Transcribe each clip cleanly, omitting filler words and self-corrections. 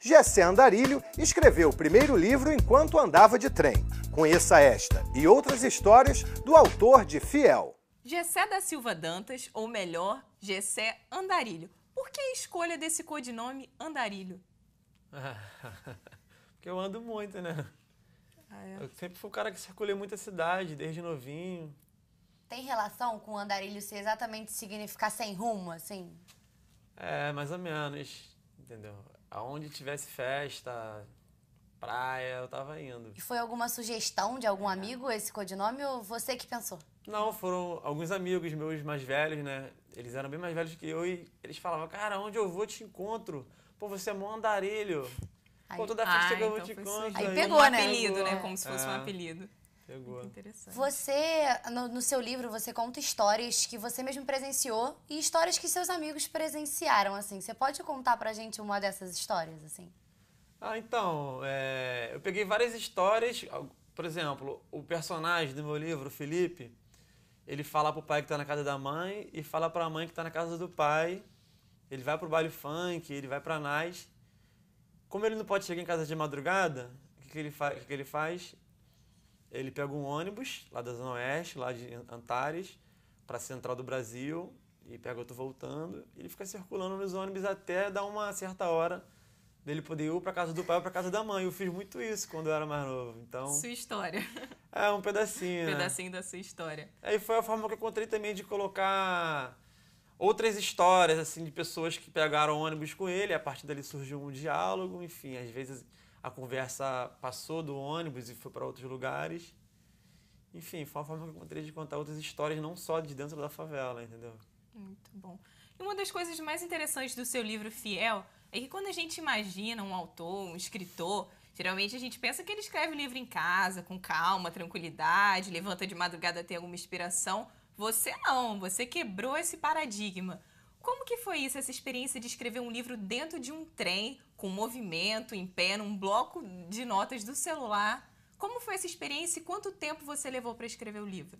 Gessé Andarilho escreveu o primeiro livro enquanto andava de trem. Conheça esta e outras histórias do autor de Fiel. Gessé da Silva Dantas, ou melhor, Gessé Andarilho. Por que a escolha desse codinome Andarilho? Porque eu ando muito, né? Eu sempre fui um cara que circulei muita cidade, desde novinho. Tem relação com o andarilho ser exatamente significar sem rumo, assim? É, mais ou menos, entendeu? Aonde tivesse festa, praia, eu tava indo. E foi alguma sugestão de algum amigo esse codinome ou você que pensou? Não, foram alguns amigos meus mais velhos, né? Eles eram bem mais velhos que eu e eles falavam, cara, onde eu vou te encontro. Pô, você é mó andarilho. Pô, toda festa que eu vou te encontro. Aí pegou, um né? apelido, né? Como se fosse um apelido. Pegou. Muito interessante. Você, no seu livro, você conta histórias que você mesmo presenciou e histórias que seus amigos presenciaram, assim. Você pode contar pra gente uma dessas histórias, assim? Então, eu peguei várias histórias. Por exemplo, o personagem do meu livro, o Felipe, ele fala pro pai que tá na casa da mãe e fala pra mãe que tá na casa do pai. Ele vai pro baile funk, ele vai pra Nás. Como ele não pode chegar em casa de madrugada, o que ele faz? Ele pega um ônibus lá da Zona Oeste, lá de Antares, para a Central do Brasil, e pega outro voltando. E ele fica circulando nos ônibus até dar uma certa hora dele poder ir para casa do pai ou para casa da mãe. Eu fiz muito isso quando eu era mais novo. Então, Sua história. é um pedacinho, Um pedacinho da sua história. Aí foi a forma que eu encontrei também de colocar outras histórias, assim, de pessoas que pegaram ônibus com ele. A partir dali surgiu um diálogo, enfim, às vezes a conversa passou do ônibus e foi para outros lugares. Enfim, foi uma forma que eu encontrei de contar outras histórias, não só de dentro da favela, entendeu? Muito bom. E uma das coisas mais interessantes do seu livro Fiel é que quando a gente imagina um autor, um escritor, geralmente a gente pensa que ele escreve o livro em casa, com calma, tranquilidade, levanta de madrugada, tem alguma inspiração. Você não, você quebrou esse paradigma. Como que foi isso, essa experiência de escrever um livro dentro de um trem, com movimento, em pé, num bloco de notas do celular? Como foi essa experiência e quanto tempo você levou para escrever o livro?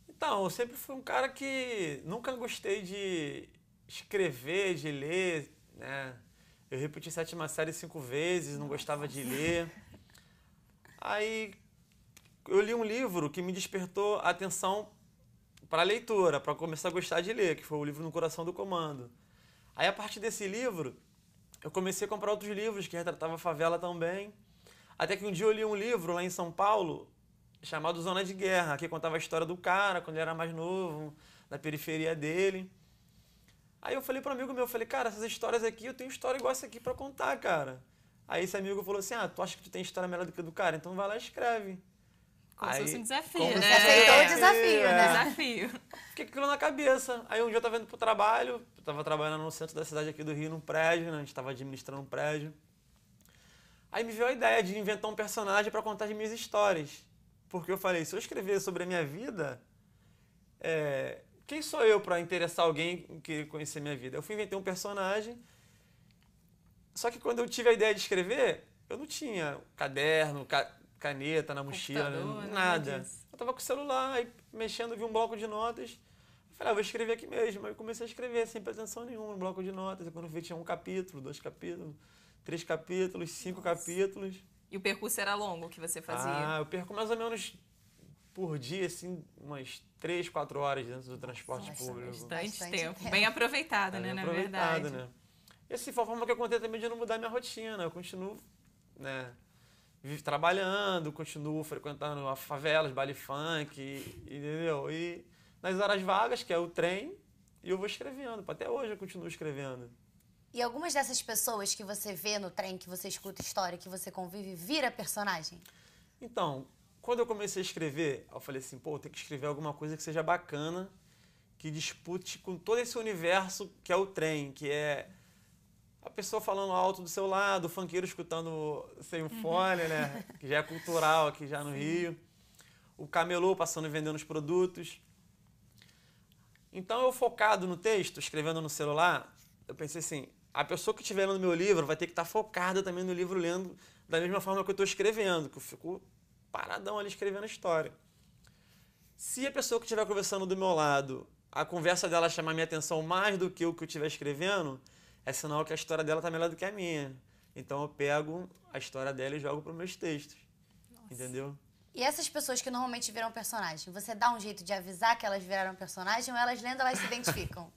Então, eu sempre fui um cara que nunca gostei de escrever, de ler, né? Eu repeti Sétima Série 5 vezes, não gostava de ler. Aí eu li um livro que me despertou a atenção para a leitura, para começar a gostar de ler, que foi o livro No Coração do Comando. Aí, a partir desse livro, eu comecei a comprar outros livros que retratavam a favela também. Até que um dia eu li um livro lá em São Paulo, chamado Zona de Guerra, que contava a história do cara, quando ele era mais novo, da periferia dele. Aí eu falei para um amigo meu, cara, essas histórias aqui, eu tenho história igual essa aqui para contar, cara. Aí esse amigo falou assim, tu acha que tu tem história melhor do que a do cara? Então vai lá e escreve. Como se fosse um desafio, Você né? aceitou o desafio, né? Desafio. Fiquei com aquilo na cabeça. Aí um dia eu tava indo pro trabalho, eu tava trabalhando no centro da cidade aqui do Rio, num prédio, né? A gente tava administrando um prédio. Aí me veio a ideia de inventar um personagem para contar as minhas histórias. Porque eu falei, se eu escrever sobre a minha vida, quem sou eu para interessar alguém em querer conhecer minha vida? Eu fui inventar um personagem, só que quando eu tive a ideia de escrever, eu não tinha caderno, caneta na mochila, nada. Eu tava com o celular, aí mexendo, vi um bloco de notas. Eu falei, vou escrever aqui mesmo. Aí eu comecei a escrever sem pretensão nenhuma, um bloco de notas. E quando eu vi, tinha um capítulo, 2 capítulos, 3 capítulos, 5 capítulos. E o percurso era longo que você fazia? Eu perco mais ou menos por dia, assim, umas 3, 4 horas dentro do transporte público. Bastante tempo. Bem aproveitado, né, na verdade. Né? E assim, foi a forma que eu contei também de não mudar minha rotina. Eu continuo, né, trabalhando, continuo frequentando a favelas, baile funk, entendeu? E nas horas vagas, que é o trem, e eu vou escrevendo. Até hoje eu continuo escrevendo. E algumas dessas pessoas que você vê no trem, que você escuta história, que você convive, vira personagem? Então, quando eu comecei a escrever, eu falei assim, tem que escrever alguma coisa que seja bacana, que dispute com todo esse universo que é o trem, que é a pessoa falando alto do seu lado, o funkeiro escutando sem fone, né? Que já é cultural aqui já no Rio. O camelô passando e vendendo os produtos. Então, eu focado no texto, escrevendo no celular, eu pensei assim, a pessoa que estiver lendo meu livro vai ter que estar focada também no livro, lendo da mesma forma que eu estou escrevendo, que eu fico paradão ali escrevendo a história. Se a pessoa que estiver conversando do meu lado, a conversa dela chamar minha atenção mais do que o que eu estiver escrevendo, é sinal que a história dela está melhor do que a minha. Então eu pego a história dela e jogo para os meus textos. Entendeu? E essas pessoas que normalmente viram personagem, você dá um jeito de avisar que elas viraram personagem ou elas lendo, elas se identificam?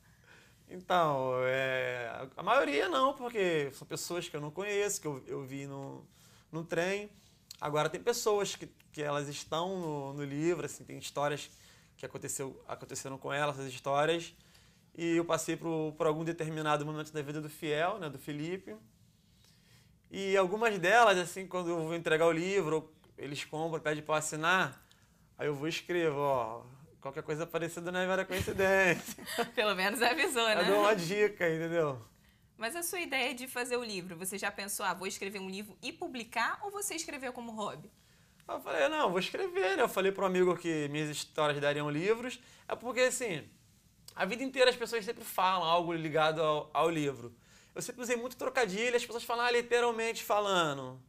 Então, a maioria não, porque são pessoas que eu não conheço, que eu vi no trem. Agora, tem pessoas que elas estão no livro, assim, tem histórias que aconteceram com elas, essas histórias, e eu passei por algum determinado momento da vida do Fiel, né, do Felipe. E algumas delas, assim, quando eu vou entregar o livro, eles compram, pedem para eu assinar, aí eu vou e escrevo, ó, qualquer coisa parecida não é mera coincidência. Pelo menos avisou, né? Eu dou uma dica, entendeu? Mas a sua ideia de fazer o livro, você já pensou, vou escrever um livro e publicar, ou você escreveu como hobby? Eu falei, não, vou escrever, né? Eu falei para um amigo que minhas histórias dariam livros, é porque, assim, a vida inteira as pessoas sempre falam algo ligado ao livro. Eu sempre usei muito trocadilho, as pessoas falam, literalmente falando,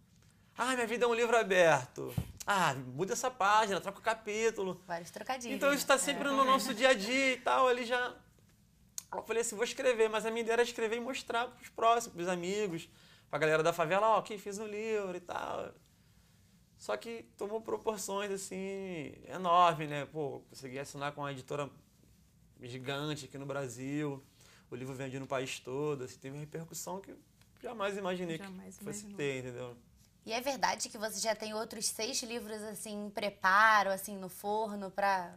minha vida é um livro aberto. Muda essa página, troca o capítulo. Vários trocadilhos. Então isso está sempre no nosso dia a dia e tal, ali já... Eu falei assim, vou escrever, mas a minha ideia era escrever e mostrar para os próximos, para os amigos, para a galera da favela, quem fiz um livro e tal. Só que tomou proporções, assim, enormes, né? Pô, consegui assinar com uma editora gigante aqui no Brasil, o livro vendido no país todo, assim, teve uma repercussão que jamais imaginei que fosse ter, entendeu? E é verdade que você já tem outros 6 livros, assim, em preparo, assim, no forno, pra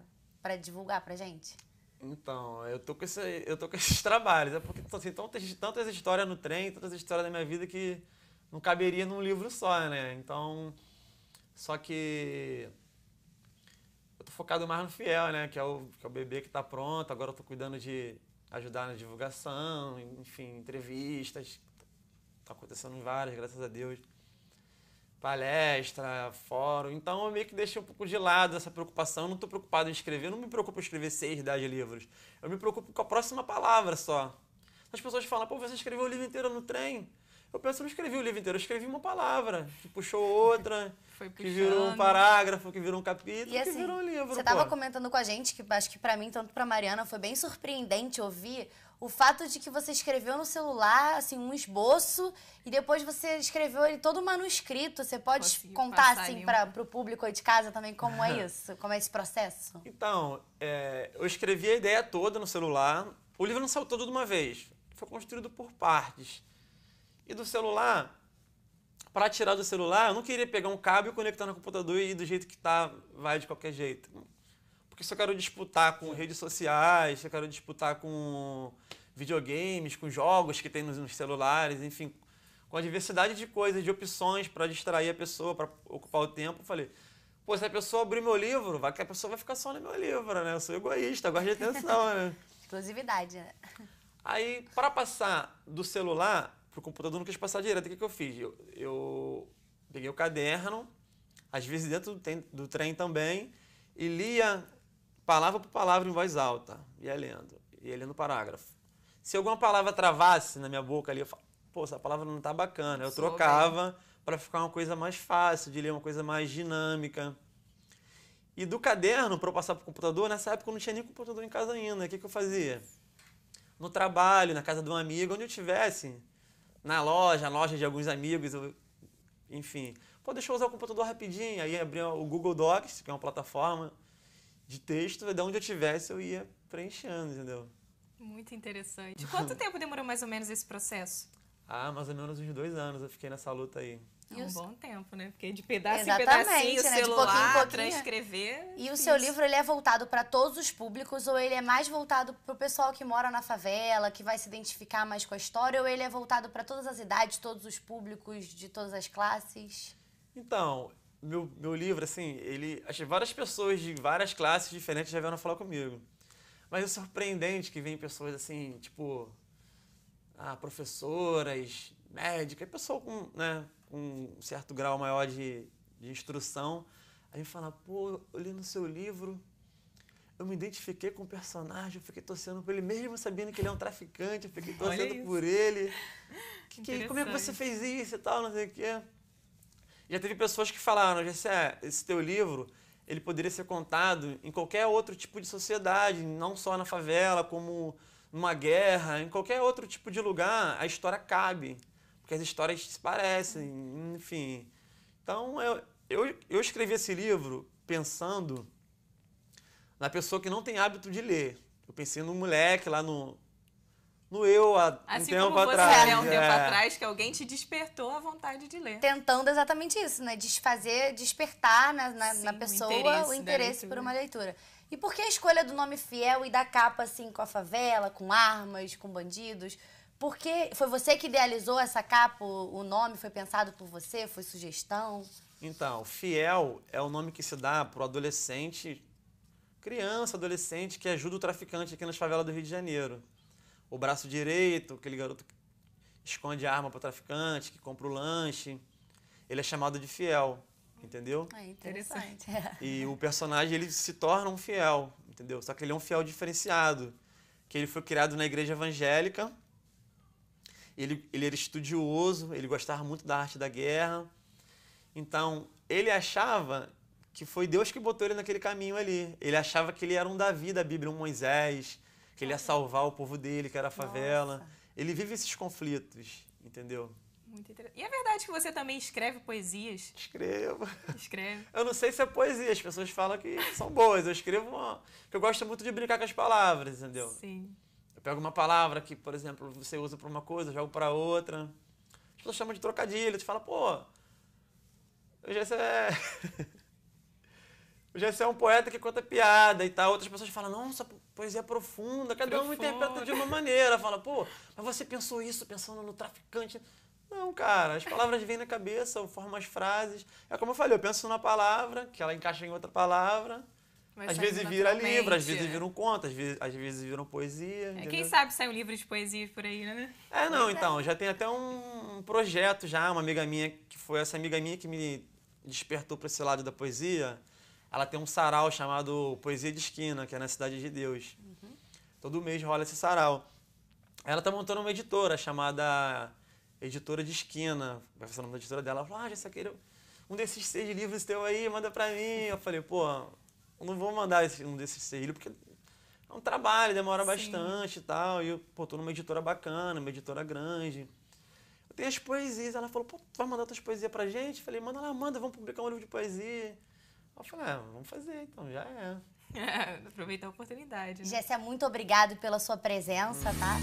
divulgar pra gente? Então, eu tô com esses trabalhos. É porque assim, tantas histórias no trem, tantas histórias da minha vida que não caberia num livro só, né? Então, só que eu tô focado mais no Fiel, né? Que é o bebê que tá pronto. Agora eu tô cuidando de ajudar na divulgação, enfim, entrevistas. Tá acontecendo várias, graças a Deus. Palestra, fórum. Então eu meio que deixei um pouco de lado essa preocupação. Eu não estou preocupado em escrever, eu não me preocupo em escrever 6, 10 livros. Eu me preocupo com a próxima palavra só. As pessoas falam, pô, você escreveu o livro inteiro no trem? Eu penso, eu não escrevi o livro inteiro, eu escrevi uma palavra, que puxou outra, que virou um parágrafo, que virou um capítulo, e, assim, que virou um livro. Você estava comentando com a gente, que acho que pra mim, tanto pra Mariana, foi bem surpreendente ouvir o fato de que você escreveu no celular, assim, um esboço, e depois você escreveu ele todo manuscrito. Você pode contar, assim, pro público aí de casa também como é isso? Como é esse processo? Então, eu escrevi a ideia toda no celular. O livro não saiu todo de uma vez. Foi construído por partes. E do celular, para tirar do celular, eu não queria pegar um cabo e conectar no computador e ir do jeito que tá, vai de qualquer jeito. Porque se eu quero disputar com redes sociais, se eu quero disputar com videogames, com jogos que tem nos celulares, enfim, com a diversidade de coisas, de opções para distrair a pessoa, para ocupar o tempo, eu falei, pô, se a pessoa abrir meu livro, a pessoa vai ficar só no meu livro, né? Eu sou egoísta, gosto de atenção, né? Exclusividade, né? Aí, para passar do celular pro computador, não quis passar direto. O que eu fiz? Eu peguei o caderno, às vezes dentro do trem também, e lia palavra por palavra em voz alta. Ia lendo o parágrafo. Se alguma palavra travasse na minha boca ali, eu falava, pô, essa palavra não tá bacana. Eu trocava para ficar uma coisa mais fácil de ler, uma coisa mais dinâmica. E do caderno, para eu passar pro computador, nessa época eu não tinha nem computador em casa ainda. O que eu fazia? No trabalho, na casa de um amigo, onde eu estivesse, na loja de alguns amigos, enfim. Pô, deixa eu usar o computador rapidinho. Aí abria o Google Docs, que é uma plataforma de texto, de onde eu estivesse eu ia preenchendo, entendeu? Muito interessante. Quanto tempo demorou mais ou menos esse processo? Mais ou menos uns 2 anos eu fiquei nessa luta aí. É um bom tempo, né? Porque de pedaço Exatamente, em pedacinho, né? celular, de pouquinho em pouquinho. transcrever. E o seu livro, ele é voltado para todos os públicos ou ele é mais voltado para o pessoal que mora na favela, que vai se identificar mais com a história, ou ele é voltado para todas as idades, todos os públicos, de todas as classes? Então, meu livro, assim, acho que várias pessoas de várias classes diferentes já vieram falar comigo. Mas é surpreendente que vem pessoas assim, tipo, professoras, médicas, pessoa com, né, um certo grau maior de instrução. Aí me fala, pô, eu li no seu livro, eu me identifiquei com o personagem, eu fiquei torcendo por ele, mesmo sabendo que ele é um traficante, eu fiquei torcendo por ele. Como é que você fez isso e tal, não sei o quê. Já teve pessoas que falaram, Gessé, esse teu livro, ele poderia ser contado em qualquer outro tipo de sociedade, não só na favela, como numa guerra, em qualquer outro tipo de lugar, a história cabe. porque as histórias se parecem, enfim. Então, eu escrevi esse livro pensando na pessoa que não tem hábito de ler. Eu pensei no moleque lá no eu há um tempo atrás. Assim como você, um tempo atrás, que alguém te despertou a vontade de ler. Tentando exatamente isso, né? Despertar na pessoa o interesse por uma leitura. E por que a escolha do nome Fiel e da capa, assim, com a favela, com armas, com bandidos? Porque foi você que idealizou essa capa? O nome foi pensado por você? Foi sugestão? Então, Fiel é o nome que se dá para o adolescente, criança, adolescente, que ajuda o traficante aqui nas favelas do Rio de Janeiro. O braço direito, aquele garoto que esconde a arma para o traficante, que compra o lanche. Ele é chamado de Fiel, entendeu? É interessante. E o personagem, ele se torna um fiel, entendeu? Só que ele é um fiel diferenciado, que ele foi criado na igreja evangélica. Ele era estudioso, ele gostava muito da arte da guerra. Então, ele achava que foi Deus que botou ele naquele caminho ali. Ele achava que ele era um Davi da Bíblia, um Moisés, que ele ia salvar o povo dele, que era a favela. Nossa. Ele vive esses conflitos, entendeu? Muito interessante. E é verdade que você também escreve poesias? Escrevo. Escreve. Eu não sei se é poesia, as pessoas falam que são boas. Eu escrevo que eu gosto muito de brincar com as palavras, entendeu? Sim. Eu pego uma palavra que, por exemplo, você usa para uma coisa, jogo para outra. As pessoas chamam de trocadilho, tu fala, pô, eu já sei... O Gessé é um poeta que conta piada e tal. Outras pessoas falam, nossa, poesia profunda. Cada um interpreta de uma maneira. Fala, pô, mas você pensou isso pensando no traficante. Não, cara, as palavras vêm na cabeça, eu formo as frases. É como eu falei, eu penso numa palavra, que ela encaixa em outra palavra. Às vezes vira livro, às vezes vira um conto, às vezes vira poesia. Quem sabe sai um livro de poesias por aí, né? Não, então, já tem até um projeto já, uma amiga minha, que foi essa amiga minha que me despertou para esse lado da poesia. Ela tem um sarau chamado Poesia de Esquina, que é na Cidade de Deus. Uhum. Todo mês rola esse sarau. Ela tá montando uma editora chamada Editora de Esquina. Vai ser o nome da editora dela. Ela falou, já queria um desses 6 livros teu aí, manda pra mim. Eu falei, pô, eu não vou mandar um desses 6 livros, porque é um trabalho, demora bastante e tal. E eu, tô numa editora bacana, uma editora grande. Eu tenho as poesias. Ela falou, pô, tu vai mandar tuas poesias pra gente? Eu falei, manda lá, manda, vamos publicar um livro de poesia. Eu falei, vamos fazer, então, já é. Aproveitar a oportunidade, né? Gessé, muito obrigado pela sua presença, tá?